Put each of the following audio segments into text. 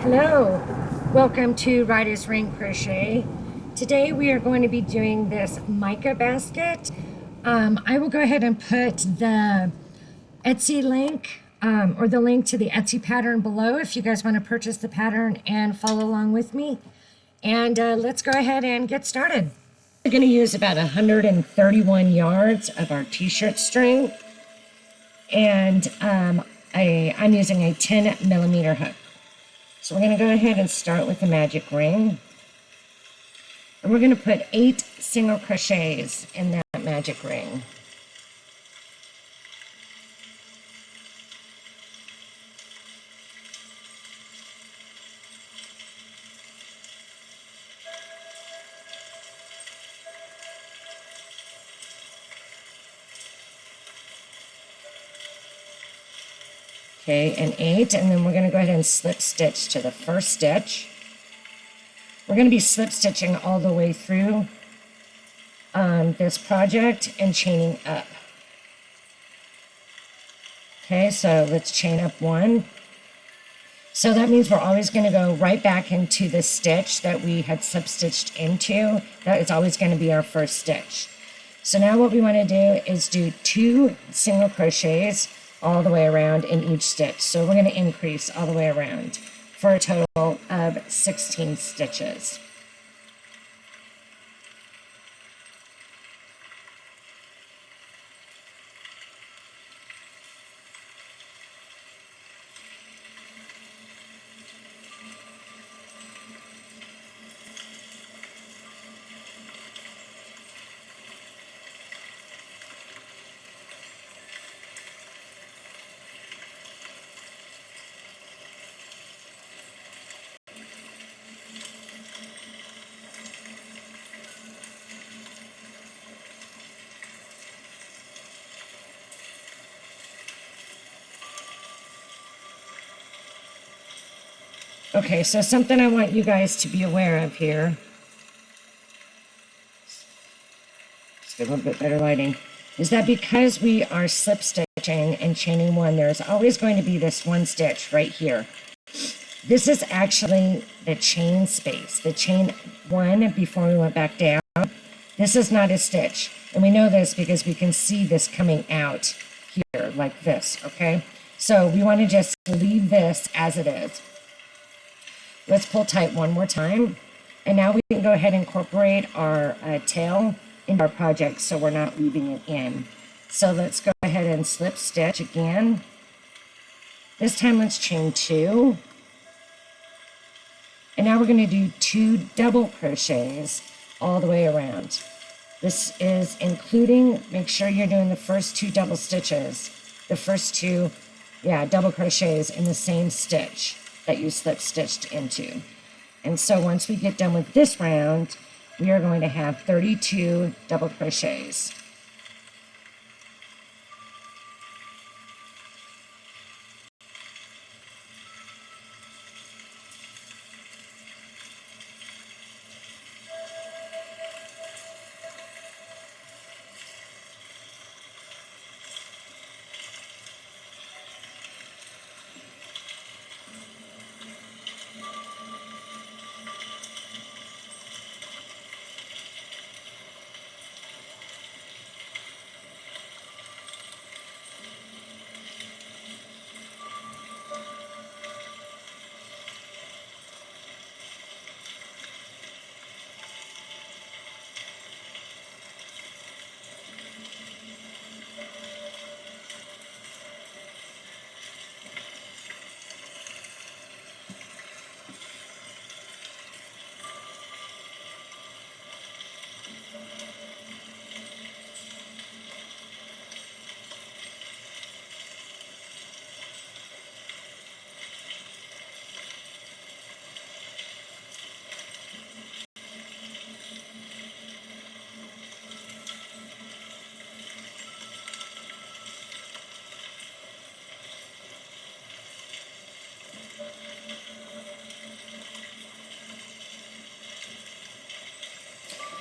Hello, welcome to Ryder's Ring Crochet. Today we are going to be doing this Mika basket. I will go ahead and put the Etsy link or the link to the Etsy pattern below if you guys want to purchase the pattern and follow along with me. And let's go ahead and get started. We're going to use about 131 yards of our t-shirt string, and I'm using a 10mm hook. So we're going to go ahead and start with the magic ring. And we're going to put 8 single crochets in that magic ring. Okay, and 8, and then we're going to go ahead and slip stitch to the first stitch. We're going to be slip stitching all the way through this project and chaining up. Okay, so let's chain up 1. So that means we're always going to go right back into the stitch that we had slip stitched into. That is always going to be our first stitch. So now what we want to do is do 2 single crochets all the way around in each stitch. So we're going to increase all the way around for a total of 16 stitches. Okay, so something I want you guys to be aware of here. Let's get a little bit better lighting. Is that because we are slip stitching and chaining 1, there's always going to be this 1 stitch right here. This is actually the chain space, the chain 1 before we went back down. This is not a stitch, and we know this because we can see this coming out here like this, okay? So we want to just leave this as it is. Let's pull tight one more time, and now we can go ahead and incorporate our tail into our project so we're not leaving it in. So let's go ahead and slip stitch again. This time let's chain 2. And now we're going to do 2 double crochets all the way around. This is including, make sure you're doing the first 2 double stitches, the first 2, double crochets in the same stitch that you slip stitched into. And so once we get done with this round, we are going to have 32 double crochets.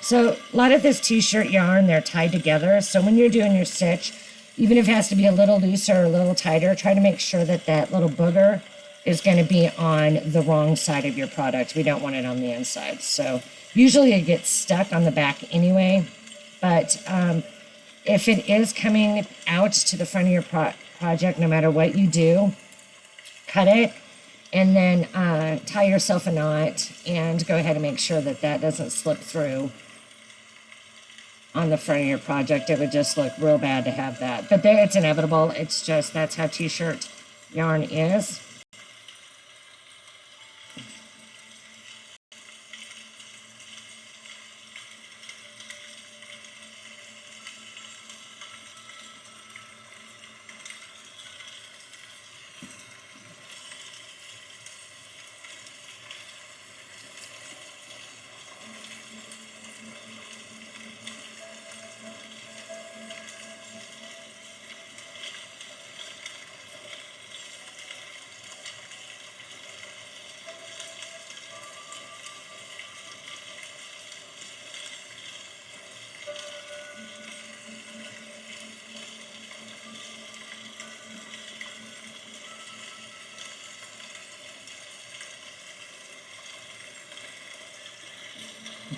So a lot of this t-shirt yarn, they're tied together. So when you're doing your stitch, even if it has to be a little looser or a little tighter, try to make sure that that little booger is going to be on the wrong side of your product. We don't want it on the inside. So usually it gets stuck on the back anyway, but if it is coming out to the front of your project, no matter what you do, cut it and then tie yourself a knot and go ahead and make sure that that doesn't slip through on the front of your project. It would just look real bad to have that. But there, it's inevitable. It's just, that's how t-shirt yarn is.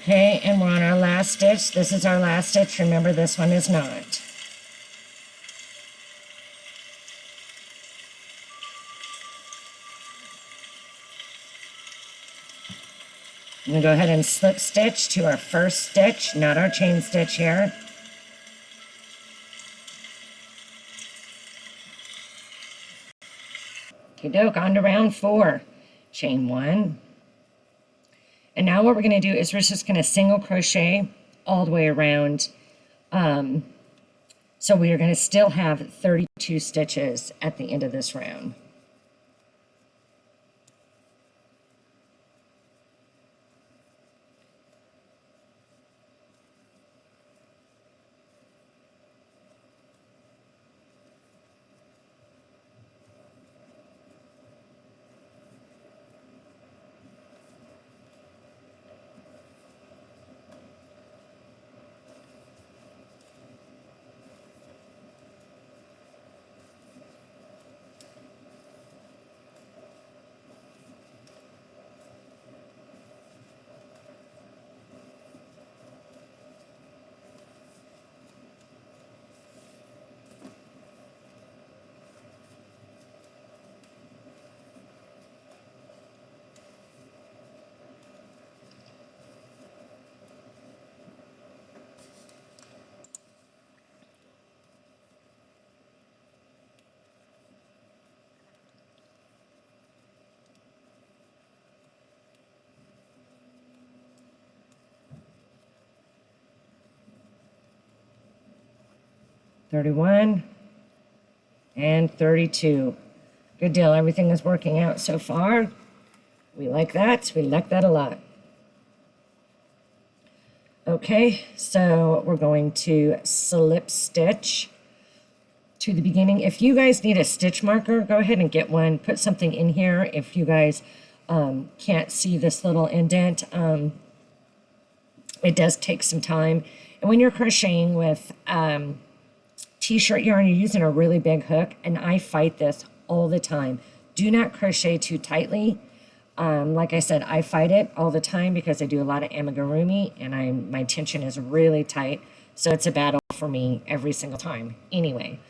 Okay, and we're on our last stitch. This is our last stitch. Remember, this one is not. I'm going to go ahead and slip stitch to our first stitch, not our chain stitch here. Okay, doke, on to round 4. Chain 1. And now what we're going to do is we're just going to single crochet all the way around. So we are going to still have 32 stitches at the end of this round. $31 and $32. Good deal. Everything is working out so far. We like that. We like that a lot. Okay, so we're going to slip stitch to the beginning. If you guys need a stitch marker, go ahead and get one. Put something in here if you guys can't see this little indent. It does take some time. And when you're crocheting with t-shirt yarn, you're using a really big hook, and I fight this all the time. Do not crochet too tightly. Like I said, I fight it all the time because I do a lot of amigurumi, and my tension is really tight, so it's a battle for me every single time. Anyway,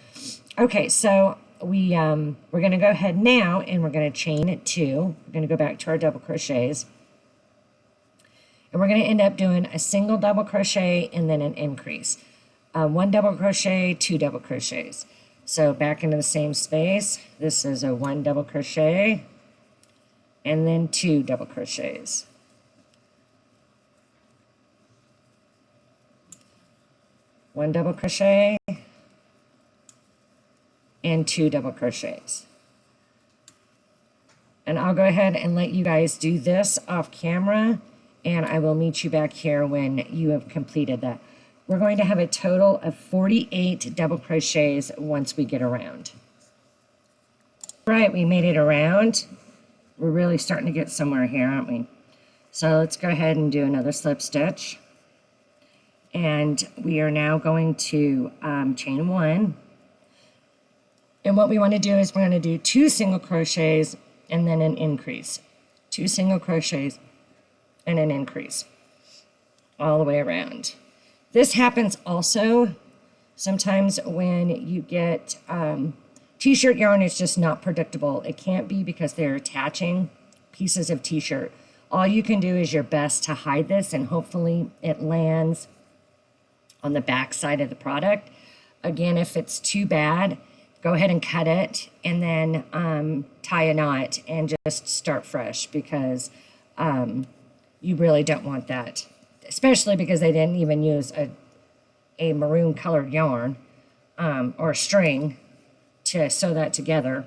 okay, so we're going to go ahead now, and we're going to chain it 2. We're going to go back to our double crochets, and we're going to end up doing a single double crochet and then an increase. 1 double crochet, 2 double crochets. So back into the same space. This is a 1 double crochet and then 2 double crochets. One double crochet and 2 double crochets. And I'll go ahead and let you guys do this off camera, and I will meet you back here when you have completed that. We're going to have a total of 48 double crochets once we get around. Right, we made it around. We're really starting to get somewhere here, aren't we? So let's go ahead and do another slip stitch. And we are now going to chain 1. And what we want to do is we're going to do 2 single crochets, and then an increase, 2 single crochets and an increase all the way around. This happens also sometimes when you get t-shirt yarn is just not predictable. It can't be because they're attaching pieces of t-shirt. All you can do is your best to hide this, and hopefully it lands on the back side of the product. Again, if it's too bad, go ahead and cut it and then tie a knot and just start fresh, because you really don't want that, especially because they didn't even use a maroon colored yarn or string to sew that together.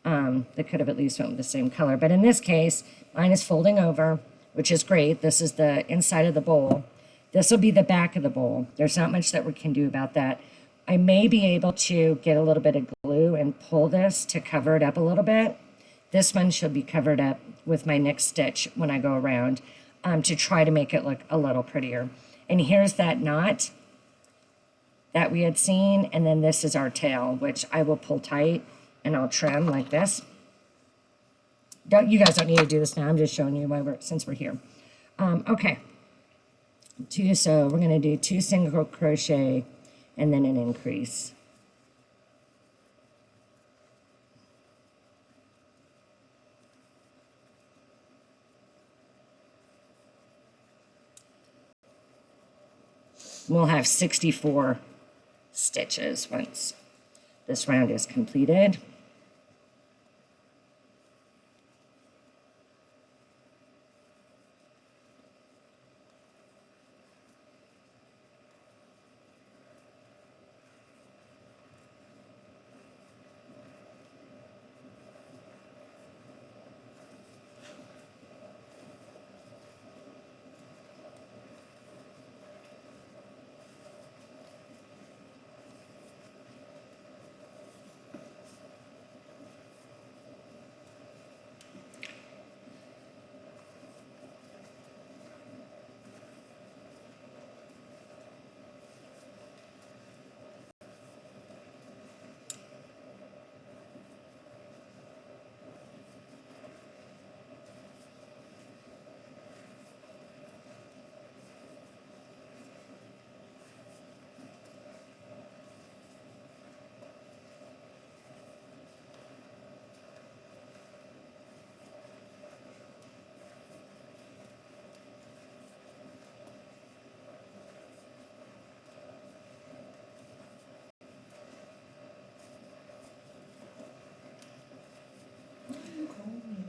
They could have at least went with the same color, but in this case, mine is folding over, which is great. This is the inside of the bowl. This will be the back of the bowl. There's not much that we can do about that. I may be able to get a little bit of glue and pull this to cover it up a little bit. This one should be covered up with my next stitch when I go around to try to make it look a little prettier. And here's that knot that we had seen, and then this is our tail, which I will pull tight and I'll trim like this. You guys don't need to do this now. I'm just showing you why since we're here. Okay. So we're going to do 2 single crochet and then an increase. We'll have 64 stitches once this round is completed.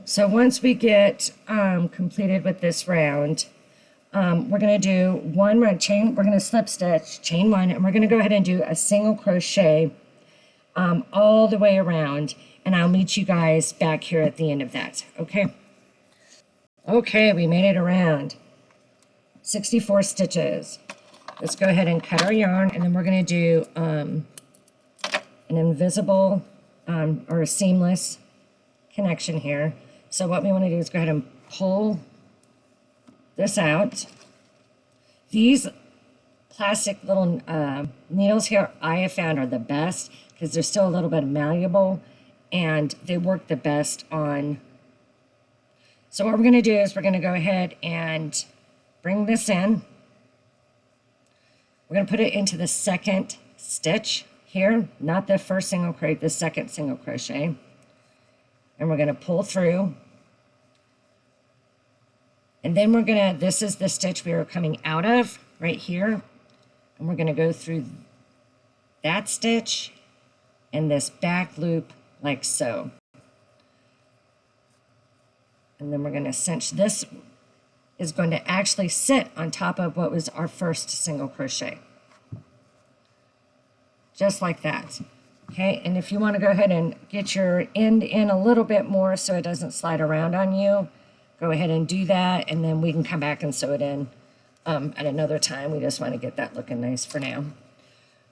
So once we get completed with this round, we're going to do one round chain. We're going to slip stitch, chain 1, and we're going to go ahead and do a single crochet all the way around, and I'll meet you guys back here at the end of that. Okay. Okay, we made it around 64 stitches. Let's go ahead and cut our yarn, and then we're going to do an invisible or a seamless connection here. So what we want to do is go ahead and pull this out. These plastic little needles here I have found are the best because they're still a little bit malleable and they work the best on. So what we're going to do is we're going to go ahead and bring this in. We're going to put it into the second stitch here, not the first single crochet, the second single crochet. And we're going to pull through. And then we're going to, this is the stitch we are coming out of right here. And we're going to go through that stitch and this back loop like so. And then we're going to cinch. This is going to actually sit on top of what was our first single crochet. Just like that. Okay, and if you want to go ahead and get your end in a little bit more so it doesn't slide around on you, go ahead and do that, and then we can come back and sew it in at another time. We just want to get that looking nice for now.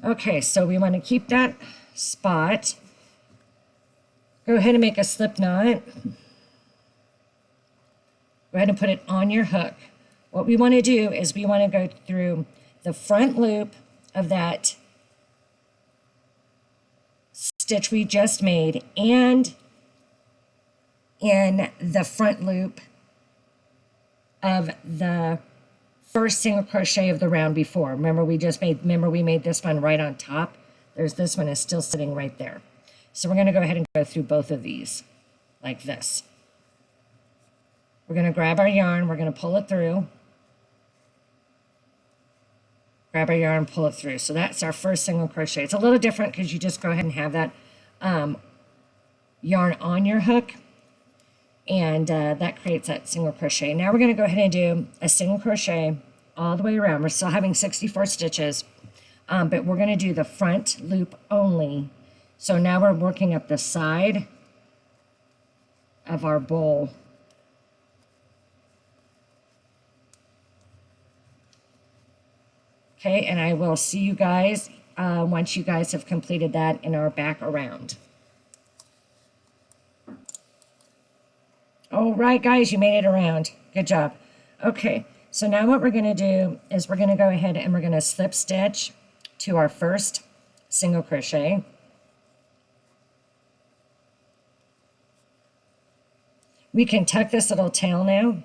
Okay, so we want to keep that spot. Go ahead and make a slip knot. Go ahead and put it on your hook. What we want to do is we want to go through the front loop of that stitch we just made and in the front loop of the first single crochet of the round before. Remember we made this one right on top. There's this one is still sitting right there. So we're going to go ahead and go through both of these like this. We're going to grab our yarn, we're going to pull it through. Grab our yarn, pull it through. So that's our first single crochet. It's a little different because you just go ahead and have that yarn on your hook, and that creates that single crochet. Now we're going to go ahead and do a single crochet all the way around. We're still having 64 stitches, but we're going to do the front loop only. So now we're working up the side of our bowl. Okay, and I will see you guys once you guys have completed that in our back around. All right, guys, you made it around. Good job. Okay, so now what we're going to do is we're going to go ahead and we're going to slip stitch to our first single crochet. We can tuck this little tail now.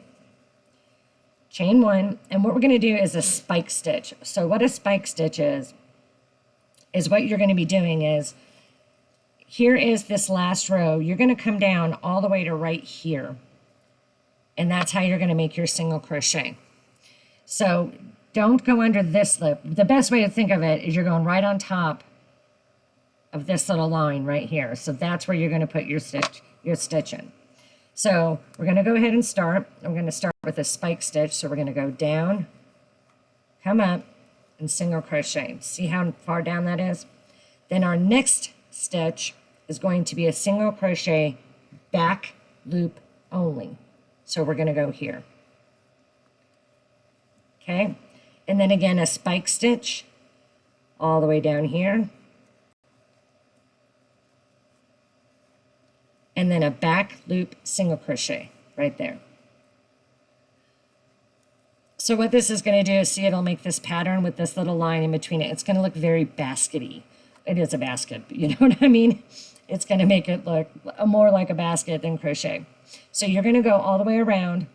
Chain one, and what we're going to do is a spike stitch. So what a spike stitch is what you're going to be doing is, here is this last row. You're going to come down all the way to right here. And that's how you're going to make your single crochet. So don't go under this lip. The best way to think of it is you're going right on top of this little line right here. So that's where you're going to put your stitch in. So we're going to go ahead and start. I'm going to start with a spike stitch. So we're going to go down, come up, and single crochet. See how far down that is? Then our next stitch is going to be a single crochet back loop only. So we're going to go here. Okay, and then again a spike stitch all the way down here. And then a back loop single crochet right there. So what this is going to do is, see, it'll make this pattern with this little line in between it. It's going to look very baskety. It is a basket, but you know what I mean? It's going to make it look more like a basket than crochet. So you're going to go all the way around,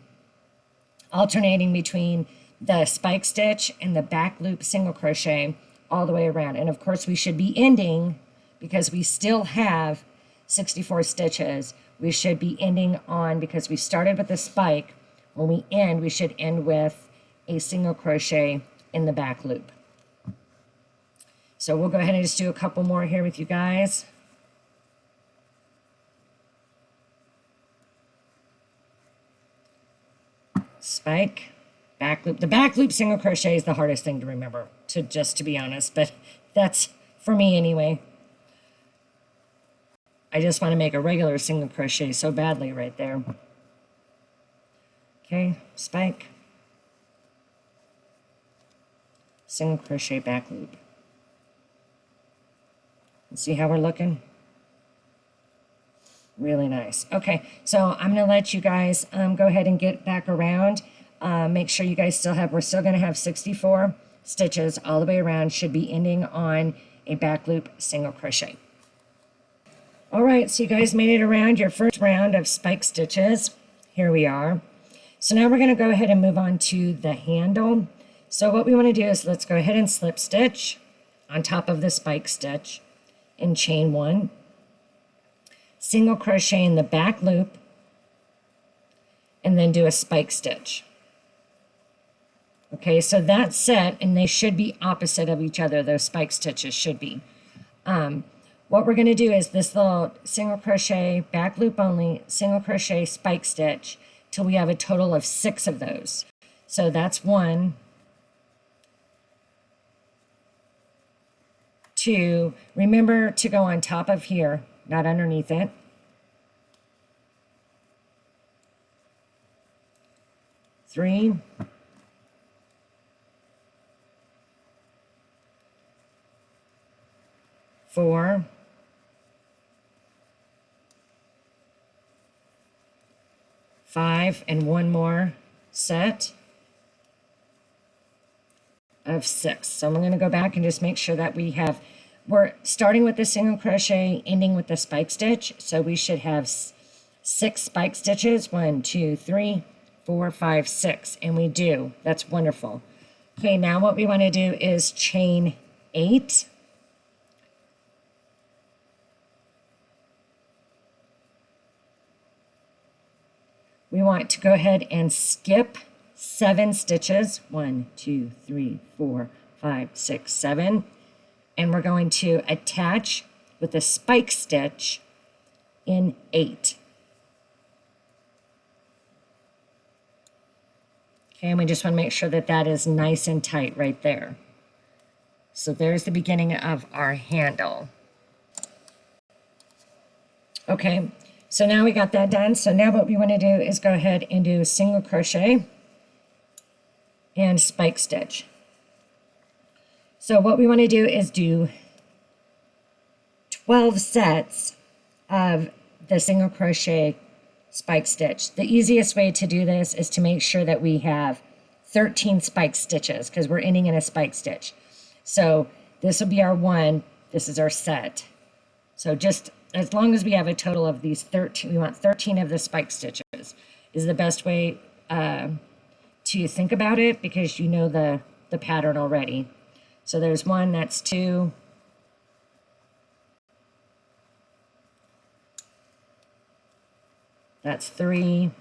alternating between the spike stitch and the back loop single crochet all the way around. And of course we should be ending, because we still have 64 stitches, we should be ending on, because we started with a spike, when we end, we should end with a single crochet in the back loop. So we'll go ahead and just do a couple more here with you guys. Spike, back loop. The back loop single crochet is the hardest thing to remember, to be honest, but that's for me anyway. I just want to make a regular single crochet so badly right there. Okay, spike, single crochet, back loop. And see how we're looking? Really nice. Okay, so I'm going to let you guys go ahead and get back around. Make sure you guys we're still going to have 64 stitches all the way around. Should be ending on a back loop single crochet. All right, so you guys made it around your first round of spike stitches. Here we are. So now we're going to go ahead and move on to the handle. So what we want to do is, let's go ahead and slip stitch on top of the spike stitch and chain one, single crochet in the back loop, and then do a spike stitch. Okay, so that's set, and they should be opposite of each other. Those spike stitches should be. What we're going to do is this little single crochet, back loop only, single crochet, spike stitch, till we have a total of 6 of those. So that's 1, 2. Remember to go on top of here, not underneath it. 3. 4. 5, and one more set of 6. So I'm going to go back and just make sure that we're starting with the single crochet, ending with the spike stitch. So we should have 6 spike stitches. 1, 2, 3, 4, 5, 6, and we do. That's wonderful. Okay, now what we want to do is chain 8. We want to go ahead and skip 7 stitches. 1, 2, 3, 4, 5, 6, 7. And we're going to attach with a spike stitch in 8. Okay, and we just want to make sure that that is nice and tight right there. So there's the beginning of our handle. Okay, so now we got that done. So now what we want to do is go ahead and do single crochet and spike stitch. So what we want to do is do 12 sets of the single crochet spike stitch. The easiest way to do this is to make sure that we have 13 spike stitches because we're ending in a spike stitch. So this will be our 1. This is our set. So just as long as we have a total of these 13, we want 13 of the spike stitches is the best way to think about it because you know the pattern already. So there's 1, that's 2. That's 3.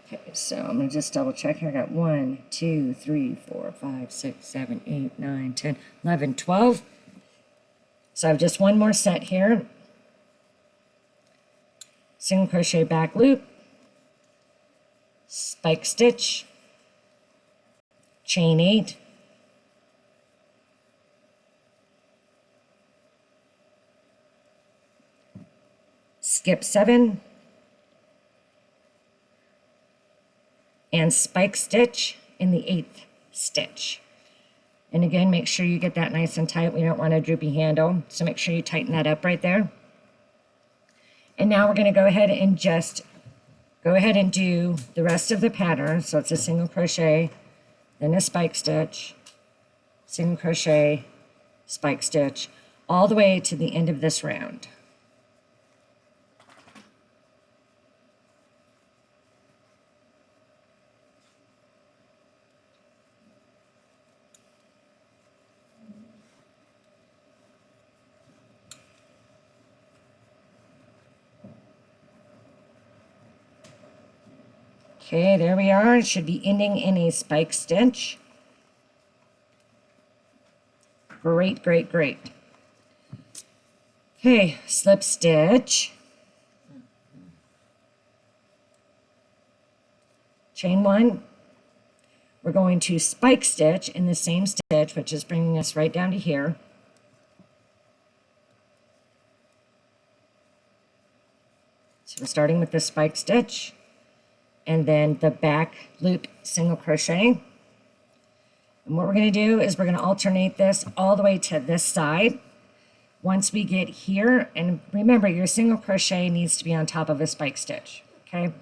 Okay, so I'm going to just double check here. I got 1, 2, 3, 4, 5, 6, 7, 8, 9, 10, 11, 12. So I have just one more set here. Single crochet back loop, spike stitch, chain 8, skip 7, and spike stitch in the 8th stitch. And again, make sure you get that nice and tight. We don't want a droopy handle, so make sure you tighten that up right there. And now we're going to go ahead and just do the rest of the pattern. So it's a single crochet, then a spike stitch, single crochet, spike stitch, all the way to the end of this round. Okay, there we are. It should be ending in a spike stitch. Great, great, great. Okay, slip stitch. Chain 1. We're going to spike stitch in the same stitch, which is bringing us right down to here. So we're starting with the spike stitch. And then the back loop single crochet. And what we're going to do is we're going to alternate this all the way to this side. Once we get here, and remember your single crochet needs to be on top of a spike stitch, okay?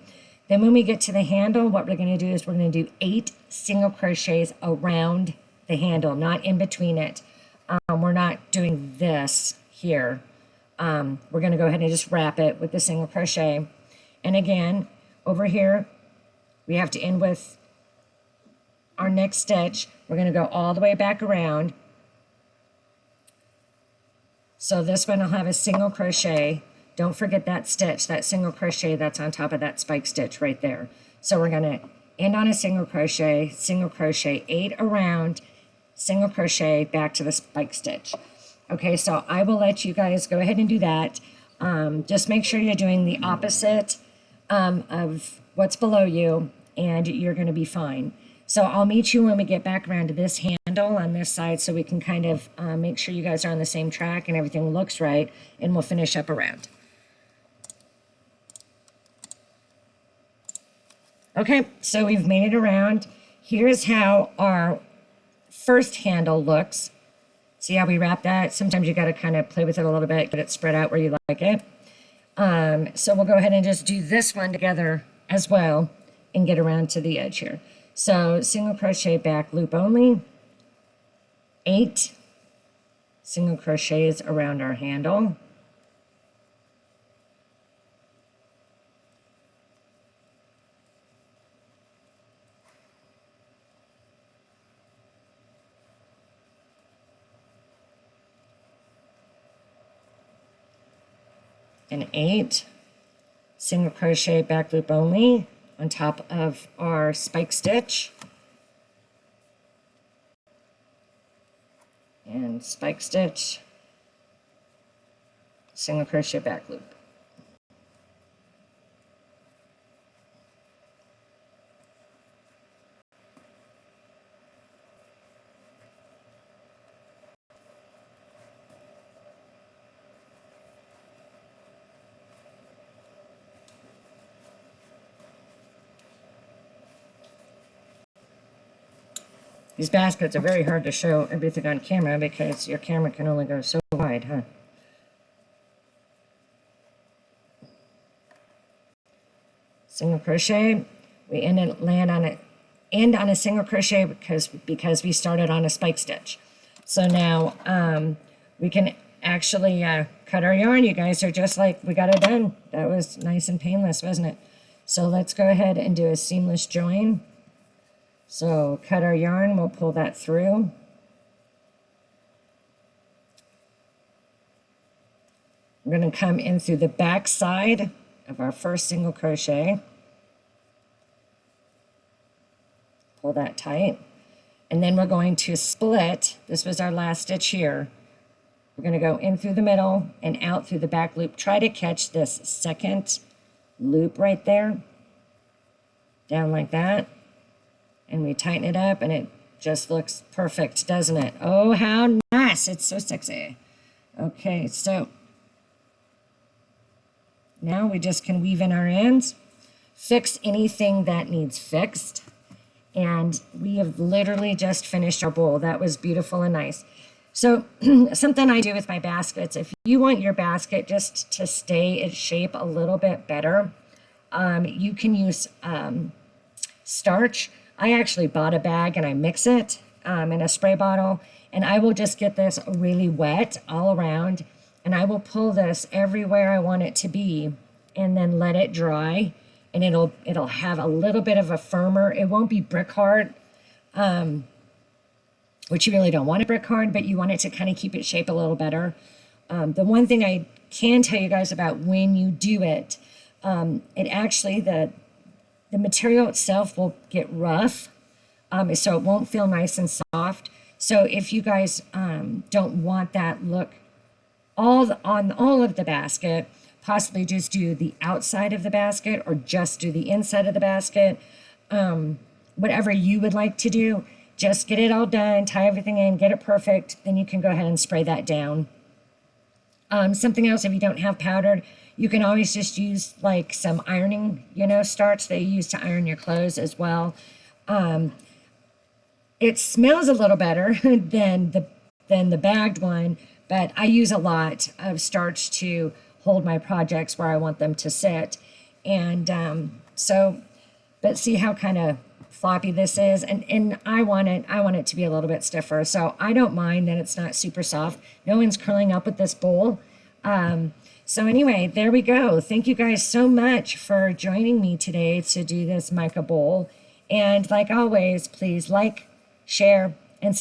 Then when we get to the handle, what we're going to do is we're going to do 8 single crochets around the handle, not in between it. We're not doing this here. We're going to go ahead and just wrap it with the single crochet. And again, over here, we have to end with our next stitch. We're going to go all the way back around. So this one will have a single crochet. Don't forget that stitch, that single crochet that's on top of that spike stitch right there. So we're going to end on a single crochet, 8 around, single crochet, back to the spike stitch. Okay, so I will let you guys go ahead and do that. Just make sure you're doing the opposite of what's below you, and you're going to be fine. So I'll meet you when we get back around to this handle on this side so we can kind of make sure you guys are on the same track and everything looks right, and we'll finish up around. Okay, so we've made it around. Here's how our first handle looks. See how we wrap that? Sometimes you got to kind of play with it a little bit, get it spread out where you like it. So we'll go ahead and just do this one together as well and get around to the edge here. So single crochet back loop only, 8 single crochets around our handle. And 8 single crochet back loop only on top of our spike stitch, and spike stitch, single crochet back loop. These baskets are very hard to show everything on camera because your camera can only go so wide, huh? Single crochet. We end on a single crochet because we started on a spike stitch. So now we can actually cut our yarn. You guys are just like, we got it done. That was nice and painless, wasn't it? So let's go ahead and do a seamless join. So cut our yarn, we'll pull that through. We're going to come in through the back side of our first single crochet. Pull that tight. And then we're going to split. This was our last stitch here. We're going to go in through the middle and out through the back loop. Try to catch this second loop right there. Down like that. And we tighten it up and it just looks perfect, doesn't it? Oh, how nice. It's so sexy. Okay, so now we just can weave in our ends, fix anything that needs fixed. And we have literally just finished our bowl. That was beautiful and nice. So something I do with my baskets, if you want your basket just to stay in shape a little bit better, you can use starch. I actually bought a bag and I mix it in a spray bottle, and I will just get this really wet all around, and I will pull this everywhere I want it to be and then let it dry, and it'll have a little bit of a firmer, it won't be brick hard, which you really don't want it brick hard, but you want it to kind of keep its shape a little better. The one thing I can tell you guys about when you do it, it actually, the material itself will get rough, so it won't feel nice and soft. So if you guys don't want that look on all of the basket, possibly just do the outside of the basket or just do the inside of the basket. Whatever you would like to do, just get it all done, tie everything in, get it perfect, then you can go ahead and spray that down. Something else, if you don't have powdered, you can always just use like some ironing, starch that you use to iron your clothes as well. It smells a little better than the bagged one, but I use a lot of starch to hold my projects where I want them to sit. And but see how kind of floppy this is, and I want it to be a little bit stiffer, so I don't mind that it's not super soft. No one's curling up with this bowl. So anyway, there we go. Thank you guys so much for joining me today to do this Mika bowl. And like always, please like, share, and